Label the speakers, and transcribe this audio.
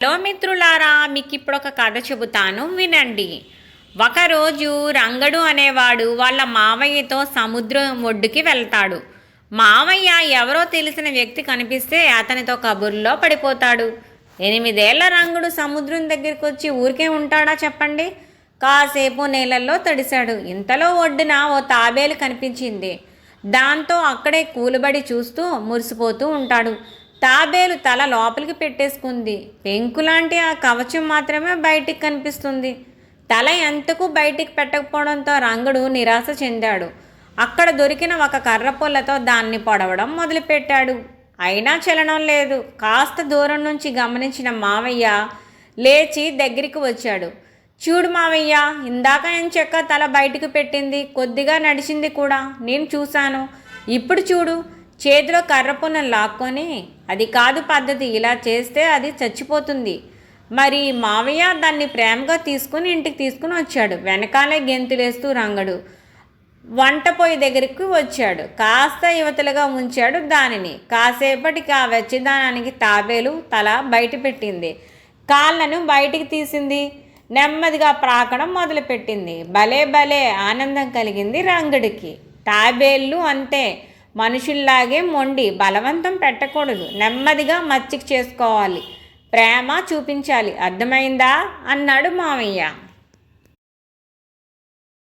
Speaker 1: Hello మిత్రులారా, మీకు ఇప్పుడు ఒక కథ చెబుతాను, వినండి. ఒకరోజు రంగడు అనేవాడు వాళ్ళ మావయ్యతో సముద్రం ఒడ్డుకి వెళ్తాడు. మావయ్య ఎవరో తెలిసిన వ్యక్తి కనిపిస్తే అతనితో కబుర్లో పడిపోతాడు. 8 ఏళ్ల రంగడు సముద్రం దగ్గరికి వచ్చి ఊరికే ఉంటాడా చెప్పండి? కాసేపు నీళ్ళల్లో తడిశాడు. ఇంతలో ఒడ్డున ఓ తాబేలు కనిపించింది. దాంతో అక్కడే కూలబడి చూస్తూ మురిసిపోతూ ఉంటాడు. తాబేలు తల లోపలికి పెట్టేసుకుంది. పెంకులాంటి ఆ కవచం మాత్రమే బయటికి కనిపిస్తుంది. తల ఎంతకు బయటికి పెట్టకపోవడంతో రంగడు నిరాశ చెందాడు. అక్కడ దొరికిన ఒక కర్రపుల్లతో దాన్ని పొడవడం మొదలుపెట్టాడు. అయినా చలనం లేదు. కాస్త దూరం నుంచి గమనించిన మావయ్య లేచి దగ్గరికి వచ్చాడు. చూడు మావయ్య, ఇందాక ఎంచక్క తల బయటికి పెట్టింది, కొద్దిగా నడిచింది కూడా, నేను చూశాను. ఇప్పుడు చూడు, చేతిలో కర్రపున్నను లాక్కొని, అది కాదు పద్ధతి, ఇలా చేస్తే అది చచ్చిపోతుంది. మరి మావయ్య దాన్ని ప్రేమగా తీసుకుని ఇంటికి తీసుకుని వచ్చాడు. వెనకాలే గెంతులేస్తూ రంగడు వంట పొయ్యి దగ్గరికి వచ్చాడు. కాస్త యువతలుగా ఉంచాడు దానిని. కాసేపటికి ఆ వెచ్చదానానికి తాబేలు తల బయట పెట్టింది. కాళ్ళను బయటికి తీసింది. నెమ్మదిగా ప్రాకడం మొదలుపెట్టింది. భలే భలే ఆనందం కలిగింది రంగడికి. తాబేళ్ళు అంతే, మనుషుల్లాగే మొండి, బలవంతం పెట్టకూడదు, నెమ్మదిగా మచ్చిక చేసుకోవాలి, ప్రేమ చూపించాలి, అర్థమైందా అన్నాడు మావయ్య.